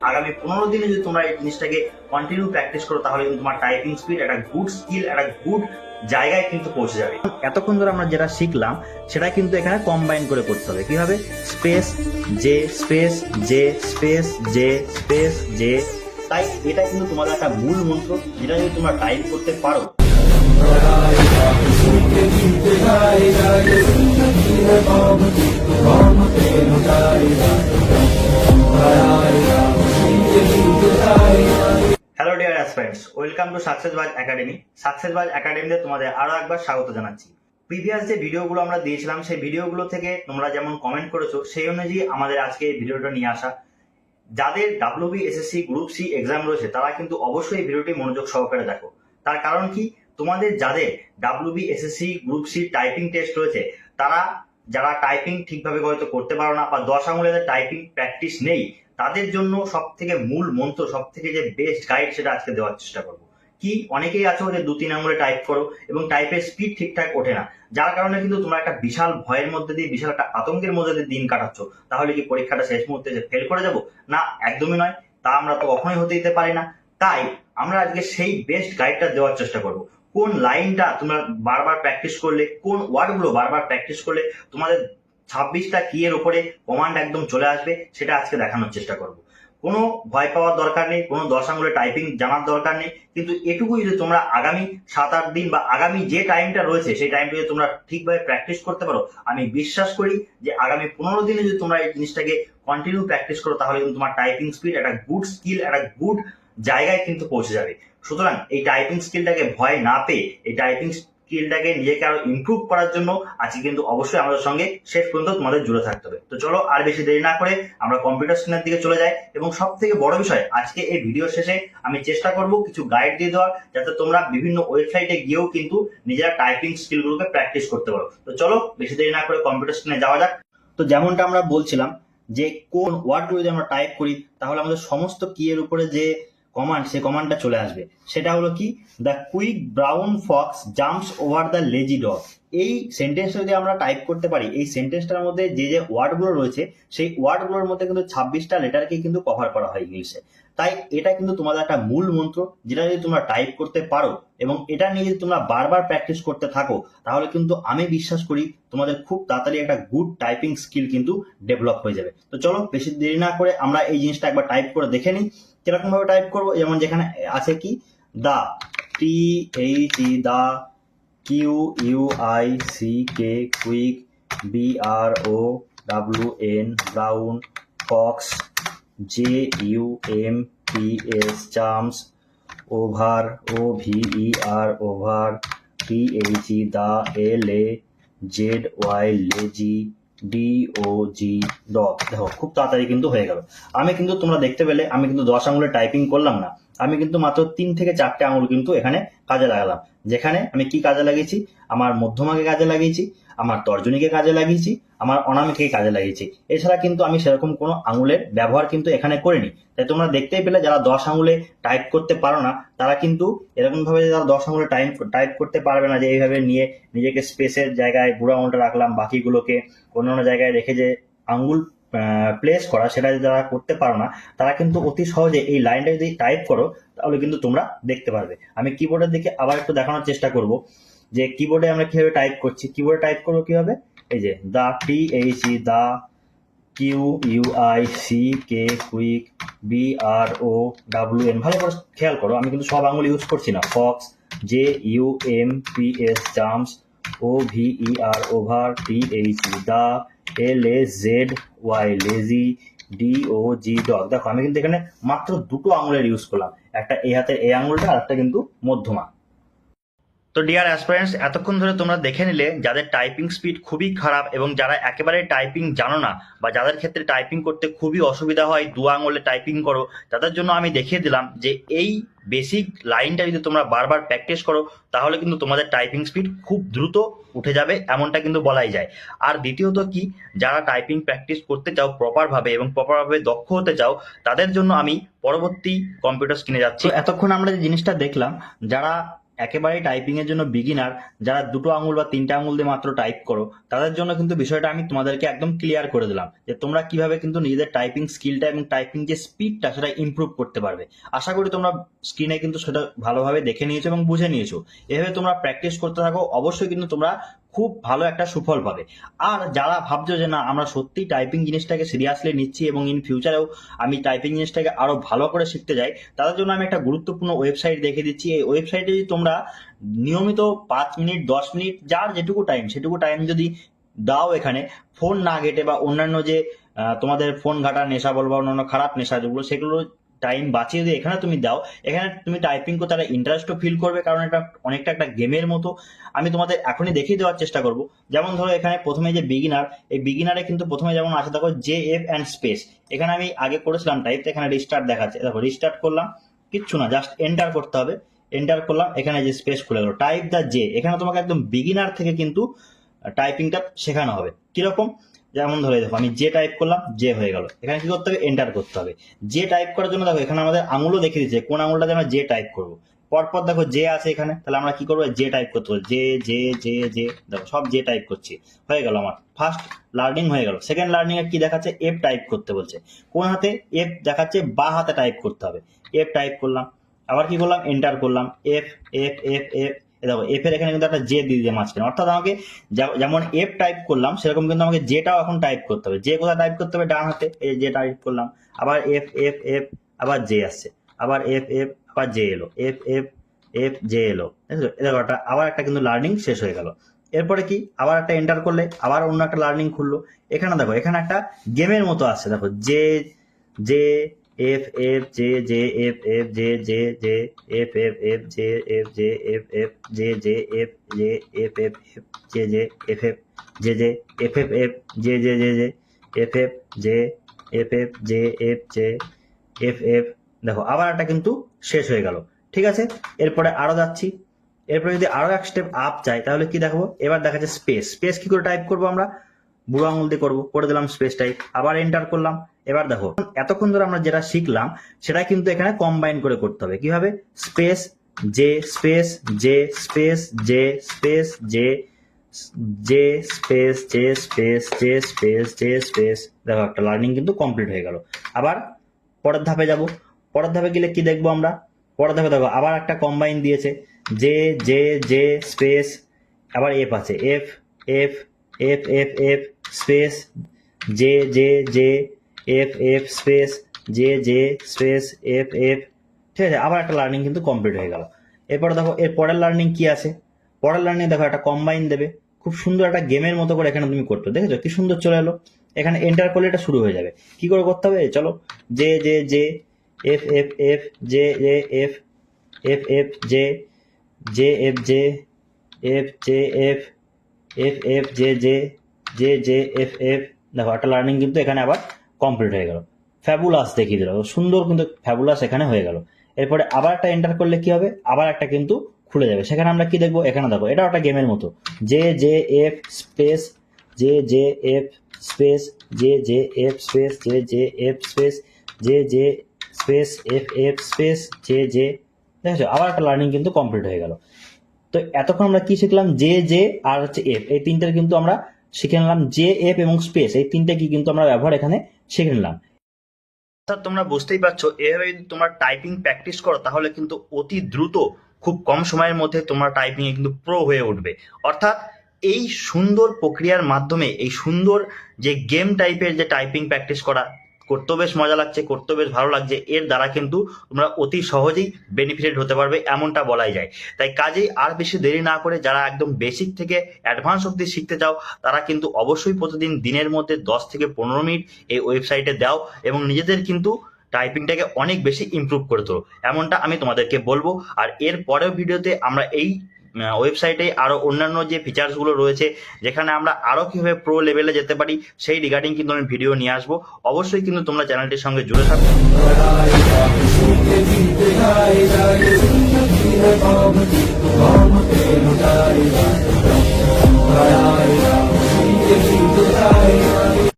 আগামী 15 দিনে যদি তোমরা এই জিনিসটাকে কন্টিনিউ প্র্যাকটিস করো তাহলে কিন্তু তোমার টাইপিং স্পিড একটা গুড স্কিল, একটা গুড জায়গায় কিন্তু পৌঁছে যাবে। এতক্ষণ ধরে আমরা যেটা শিখলাম সেটা কিন্তু এখানে কম্বাইন করে করতে হবে। কিভাবে? Space J space J space J space J. তাই এটা কিন্তু তোমাদের একটা মূল মন্ত্র, যেটা যদি তোমরা টাইপ করতে পারো hello dear aspirants, welcome to success বাজ একাডেমি। সাকসেস বাজ একাডেমিতে তোমাদের আরো একবার স্বাগত জানাচ্ছি। প্রিভিয়াস যে ভিডিওগুলো আমরা দিয়েছিলাম সেই ভিডিওগুলো থেকে তোমরা যেমন কমেন্ট করেছো সেই অনুযায়ী আমাদের আজকে এই ভিডিওটা নিয়ে আসা। যাদের WBSSC গ্রুপ সি এক্সাম রয়েছে তারা কিন্তু অবশ্যই এই ভিডিওটি মনোযোগ সহকারে দেখো। তার কারণ কি, তোমাদের যাদের WBSSC group C typing test রয়েছে তারা যারা টাইপিং ঠিকভাবে হয়তো করতে পারো না বা 10 আঙুলের টাইপিং প্র্যাকটিস নেই, তাদের জন্য সব থেকে মূল মন্ত্র, সব থেকে যে বেস্ট গাইড সেটা আজকে দেওয়ার চেষ্টা করবো। কি, অনেকেই আছো যে 2-3 আঙুলে টাইপ করো এবং টাইপের স্পিড ঠিকঠাক ওঠে না, যার কারণে কিন্তু তোমরা একটা বিশাল ভয়ের মধ্যে দিয়ে, বিশাল একটা আতঙ্কের মধ্যে দিয়ে দিন কাটাচ্ছ। তাহলে কি পরীক্ষাটা শেষ মুহূর্তে যে ফেল করে যাবো? না, একদমই নয়। তা আমরা তো কখনোই হতে দিতে পারি না। তাই আমরা আজকে সেই বেস্ট গাইডটা দেওয়ার চেষ্টা করবো। কোন লাইনটা তোমরা বারবার প্র্যাকটিস করলে, কোন ওয়ার্ডগুলো বারবার প্র্যাকটিস করলে তোমাদের 26টা কি এর উপরে কমান্ড একদম চলে আসবে, সেটা আজকে দেখানোর চেষ্টা করব। কোনো ভয় পাওয়ার দরকার নেই, কোনো 10 আঙুলে টাইপিং জানার দরকার নেই, কিন্তু এটুকুই যদি তোমরা আগামী 7-8 দিন বা আগামী যে টাইমটা রয়েছে সেই টাইমটা যদি তোমরা ঠিকভাবে প্র্যাকটিস করতে পারো, আমি বিশ্বাস করি যে আগামী 15 দিনে যদি তোমরা এই জিনিসটাকে কন্টিনিউ প্র্যাকটিস করো তাহলে কিন্তু তোমার টাইপিং স্পিড একটা গুড স্কিল, একটা গুড জায়গায় কিন্তু পৌঁছে যাবে। সুতরাং এই টাইপিং স্কিলটাকে ভয় না পেয়ে, এই টাইপিং স্কিলটাকে নিজেকে আরো ইমপ্রুভ করার জন্য আজকে কিন্তু অবশ্যই আমাদের সঙ্গে শেষ পর্যন্ত তোমাদের জুড়ে থাকতে হবে। তো চলো আর বেশি দেরি না করে আমরা কম্পিউটার স্ক্রিনের দিকে চলে যাই। এবং সব থেকে বড় বিষয়, আজকে এই ভিডিও শেষে আমি চেষ্টা করব কিছু গাইড দিয়ে দেওয়ার, যাতে তোমরা বিভিন্ন ওয়েবসাইটে গিয়েও কিন্তু নিজেরা টাইপিং স্কিলগুলোকে প্র্যাকটিস করতে পারো। তো চলো বেশি দেরি না করে কম্পিউটার স্ক্রিনে যাওয়া যাক। তো যেমনটা আমরা বলছিলাম যে কোন ওয়ার্ডগুলো যদি আমরা টাইপ করি তাহলে আমাদের সমস্ত কি এর উপরে যে কমান্ড, সেই কমান্ডটা চলে আসবে। সেটা হলো কি, the quick brown Fox jumps over the lazy dog. এই সেন্টেন্সটা যদি আমরা টাইপ করতে পারি, এই সেন্টেন্সটার মধ্যে যে যে ওয়ার্ডগুলো রয়েছে সেই ওয়ার্ডগুলোর মধ্যে কিন্তু 26টা লেটারকে কিন্তু কভার করা হয় ইংলিশে। তাই এটা কিন্তু তোমাদের একটা মূল মন্ত্র, যেটা যদি তোমরা টাইপ করতে পারো এবং এটা নিয়ে যদি তোমরা বারবার প্র্যাকটিস করতে থাকো তাহলে কিন্তু আমি বিশ্বাস করি তোমাদের খুব তাড়াতাড়ি একটা গুড টাইপিং স্কিল কিন্তু ডেভেলপ হয়ে যাবে। তো চলো বেশি দেরি না করে আমরা এই জিনিসটা একবার টাইপ করে দেখে নিই। কিরকম ভাবে টাইপ করবো, যেমন যেখানে আছে কি the, THE the, QUICK quick, BROWN brown, fox, JUMPS jumps, over OVER over, THE the, LAZY lazy, DOG dog. দেখো খুব তাড়াতাড়ি কিন্তু হয়ে গেল। আমি কিন্তু তোমরা দেখতে পেলে আমি কিন্তু 10 আঙুলে টাইপিং করলাম না, আমি কিন্তু মাত্র 3 থেকে 4টে আঙুল কিন্তু এখানে কাজে লাগালাম। যেখানে আমি কি কাজে লাগিয়েছি, আমার মধ্যমাকে কাজে লাগিয়েছি, আমার তর্জনীকে কাজে লাগিয়েছি, আমার অনামিকে কাজে লাগিয়েছি। এছাড়া কিন্তু আমি সেরকম কোনো আঙুলের ব্যবহার কিন্তু এখানে করিনি। তাই তোমরা দেখতেই পেলে যারা 10 আঙুলে টাইপ করতে পারো না তারা কিন্তু এরকম ভাবে যারা 10 আঙুলে টাইপ করতে পারবে না, যে এইভাবে নিয়ে নিজেকে স্পেসের জায়গায় বুড়ো আঙুলটা রাখলাম, বাকিগুলোকে অন্যান্য জায়গায় রেখে যে আঙ্গুল প্লেস করা, সেটা যারা করতে পারো না তারা কিন্তু অতি সহজে এই লাইনটা যদি টাইপ করো তাহলে কিন্তু তোমরা দেখতে পারবে। আমি কিবোর্ডের দিকে আবার একটু দেখানোর চেষ্টা করব যে কিবোর্ডে আমরা কিভাবে টাইপ করছি। কিবোর্ডে টাইপ করবো কিভাবে, এই যে the, THE the, QUICK quick, BROWN। ভালো করে খেয়াল করো, আমি কিন্তু সব আঙুল ইউজ করছি না। Fox, JUMPS jumps, OVER over, THE the, LAZY lazy, DOG dog. দেখো আমি কিন্তু এখানে মাত্র 2টো আঙুলের ইউজ করলাম, একটা এই হাতের এই আঙুলটা আর একটা কিন্তু মধ্যমা। তো ডিয়ার অ্যাসপিরেন্টস, এতক্ষণ ধরে তোমরা দেখে নিলে যাদের টাইপিং স্পিড খুবই খারাপ এবং যারা একেবারে টাইপিং জানো না বা যাদের ক্ষেত্রে টাইপিং করতে খুবই অসুবিধা হয়, 2 আঙুলে টাইপিং করো, তাদের জন্য আমি দেখিয়ে দিলাম যে এই বেসিক লাইনটা যদি তোমরা বারবার প্র্যাকটিস করো তাহলে কিন্তু তোমাদের টাইপিং স্পিড খুব দ্রুত উঠে যাবে, এমনটা কিন্তু বলাই যায়। আর দ্বিতীয়ত কি, যারা টাইপিং প্র্যাকটিস করতে চাও প্রপারভাবে এবং প্রপারভাবে দক্ষ হতে চাও, তাদের জন্য আমি পরবর্তী কম্পিউটার স্ক্রিনে যাচ্ছি। এতক্ষণ আমরা যে জিনিসটা দেখলাম, যারা একেবারেই টাইপিং এর জন্য বিগিনার, যারা 2টো আঙুল বা 3টে আঙুল দিয়ে মাত্র টাইপ করো, তাদের জন্য কিন্তু বিষয়টা আমি তোমাদেরকে একদম ক্লিয়ার করে দিলাম যে তোমরা কিভাবে কিন্তু নিজেদের টাইপিং স্কিলটা এবং টাইপিং যে স্পিডটা সেটা ইমপ্রুভ করতে পারবে। আশা করি তোমরা স্ক্রিনে কিন্তু সেটা ভালোভাবে দেখে নিয়েছো এবং বুঝে নিয়েছো। এভাবে তোমরা প্র্যাকটিস করতে থাকো, অবশ্যই কিন্তু তোমরা খুব ভালো একটা সুফল পাবে। আর যারা ভাবছো যে না আমরা সত্যি টাইপিং জিনিসটাকে সিরিয়াসলি নিচ্ছি এবং ইন ফিউচারেও আমি টাইপিং জিনিসটাকে আরো ভালো করে শিখতে চাই, তাদের জন্য আমি একটা গুরুত্বপূর্ণ ওয়েবসাইট দেখে দিচ্ছি। এই ওয়েবসাইটে যদি তোমরা নিয়মিত 5 মিনিট 10 মিনিট যার যেটুকু টাইম সেটুকু টাইম যদি দাও, এখানে ফোন না ঘেটে বা অন্যান্য যে তোমাদের ফোন ঘাটার নেশা বলো বা অন্যান্য খারাপ নেশা যেগুলো, সেগুলো টাইম বাঁচিয়ে দিয়ে এখানে তুমি দাও, এখানে তুমি টাইপিং করতে একটা ইন্টারেস্টও ফিল করবে, কারণ এটা অনেকটা একটা গেমের মতো। আমি তোমাদের এখনই দেখিয়ে দেওয়ার চেষ্টা করব। যেমন ধরো এখানে প্রথমে যে বিগিনার, এই বিগিনারে কিন্তু প্রথমে যেমন আছে দেখো JF অ্যান্ড স্পেস, এখানে আমি আগে করেছিলাম টাইপ, এখানে রিস্টার্ট দেখাচ্ছে, দেখো রিস্টার্ট করলাম, কিচ্ছু না, জাস্ট এন্টার করতে হবে, এন্টার করলাম, এখানে যে স্পেস খুলে গেল, টাইপ দ্য জে, এখানে তোমাকে একদম বিগিনার থেকে কিন্তু টাইপিংটা শেখানো হবে। কিরকম, যেমন ধরে দেখো আমি যে টাইপ করলাম, যে হয়ে গেল, এখানে কি করতে হবে, এন্টার করতে হবে। যে টাইপ করার জন্য দেখো এখানে আমাদের আঙুলও দেখিয়ে দিচ্ছে কোন আঙুলটা আমরা যে টাইপ করবো। পরপর দেখো যে আছে এখানে, তাহলে আমরা কি করবো, যে টাইপ করতে হবে, যে যে যে যে, দেখো সব যে টাইপ করছি, হয়ে গেল আমার ফার্স্ট লার্নিং হয়ে গেল। সেকেন্ড লার্নিং এ কি দেখাচ্ছে, এফ টাইপ করতে বলছে, কোন হাতে, এফ দেখাচ্ছে বা হাতে টাইপ করতে হবে, এফ টাইপ করলাম, আবার কি করলাম, এন্টার করলাম, এফ এফ এফ এফ, দেখো এফ এর এখানে কিন্তু একটা জে দিয়ে দিয়ে মাঝখানে, অর্থাৎ আমাকে যেমন এফ টাইপ করলাম সেরকম কিন্তু আমাকে জেটাও এখন টাইপ করতে হবে। যে কোথায় টাইপ করতে হবে, ডান হাতে, এই যে টাইপ করলাম, আবার এফ এফ এফ, আবার জে আসছে, আবার এফ এফ, আবার জে এলো, এফ এফ এফ জে এলো, দেখো আবার একটা কিন্তু লার্নিং শেষ হয়ে গেল। এরপরে কি, আবার একটা এন্টার করলে আবার অন্য একটা লার্নিং খুললো। এখানে দেখো এখানে একটা গেমের মতো আসছে, দেখো J J F F J J F F J J J F F F J F J F F J J F J F F F J J F F J J F F F J J J J F F J F F J F J F F, দেখো আবার একটা কিন্তু শেষ হয়ে গেল। ঠিক আছে, এরপরে আরো যাচ্ছি, এরপরে যদি আরো এক স্টেপ আপ চাই তাহলে কি দেখবো, এবার দেখা যাচ্ছে স্পেস, স্পেস কি করে টাইপ করবো, আমরা বুড়ো আঙুল দিয়ে করবো, করে দিলাম স্পেস টাইপ, আবার এন্টার করলাম। এবার দেখো এতক্ষণ ধরে আমরা যেটা শিখলাম সেটা কিন্তু এখানে কম্বাইন করে করতে হবে। কিভাবে, space J space J space J space J J space J space J space J space, দেখো একটা লার্নিং কিন্তু কমপ্লিট হয়ে গেল। আবার পরের ধাপে যাব, পরের ধাপে গেলে কি দেখবো আমরা, পরের ধাপে দেখো আবার একটা কম্বাইন দিয়েছে, জে জে জে স্পেস, আবার এফ আছে, F F F F F space J J J F F space J J space F F, ঠিক আছে, আবার একটা লার্নিং কিন্তু কমপ্লিট হয়ে গেল। এরপরে দেখো এর পরের লার্নিং কি আছে, পরের লার্নিং দেখো একটা কম্বাইন দেবে, খুব সুন্দর একটা গেমের মতো করে এখানে তুমি করতে, দেখেছো কি সুন্দর চলে এলো। এখানে এন্টার করলে এটা শুরু হয়ে যাবে। কি করে করতে হবে, চলো, J J J F F F J J F F F J J F J F J F F F J J J J F F, দেখো একটা লার্নিং কিন্তু এখানে আবার কমপ্লিট হয়ে গেল। ফ্যাবুলাস দেখিয়ে দিল, সুন্দর কিন্তু ফ্যাবুলাস এখানে হয়ে গেল। এরপরে আবার একটা এন্টার করলে কি হবে, আবার একটা কিন্তু খুলে যাবে। সেখানে আমরা কি দেখবো, এখানে দেখো এটাও একটা গেমের মতো, J J F space J J F space J J F space J J F space J J space F F space J J, দেখেছো আবার একটা লার্নিং কিন্তু কমপ্লিট হয়ে গেল। তো এতক্ষণ আমরা কি শিখলাম, জে জে আর হচ্ছে এফ, এই তিনটার কিন্তু আমরা শিখে নিলাম, জে এফ এবং স্পেস এই তিনটে কি কিন্তু আমরা ব্যবহার এখানে শিখে নিলাম। অর্থাৎ তোমরা বুঝতেই পারছো, এভাবে যদি তোমরা টাইপিং প্র্যাকটিস করো তাহলে কিন্তু অতি দ্রুত খুব কম সময়ের মধ্যে তোমরা টাইপিং এ কিন্তু প্রো হয়ে উঠবে। অর্থাৎ এই সুন্দর প্রক্রিয়ার মাধ্যমে, এই সুন্দর যে গেম টাইপের যে টাইপিং প্র্যাকটিস করা, করতেও বেশ মজা লাগছে, করতেও বেশ ভালো লাগছে, এর দ্বারা কিন্তু তোমরা অতি সহজেই বেনিফিটেড হতে পারবে এমনটা বলাই যায়। তাই কাজেই আর বেশি দেরি না করে যারা একদম বেসিক থেকে অ্যাডভান্স অব্দি শিখতে চাও তারা কিন্তু অবশ্যই প্রতিদিন দিনের মধ্যে 10 থেকে 15 মিনিট এই ওয়েবসাইটে দাও এবং নিজেদের কিন্তু টাইপিংটাকে অনেক বেশি ইমপ্রুভ করে তোলো, এমনটা আমি তোমাদেরকে বলবো। আর এর পরের ভিডিওতে আমরা এই ওয়েবসাইটে আরো অন্যান্য যে ফিচার্স গুলো রয়েছে, যেখানে আমরা আরো কিভাবে প্রো লেভেলে যেতে পারি সেই রিগার্ডিং কিন্তু আমি ভিডিও নিয়ে আসবো। অবশ্যই কিন্তু তোমরা চ্যানেলটির সঙ্গে জুড়ে থাকো।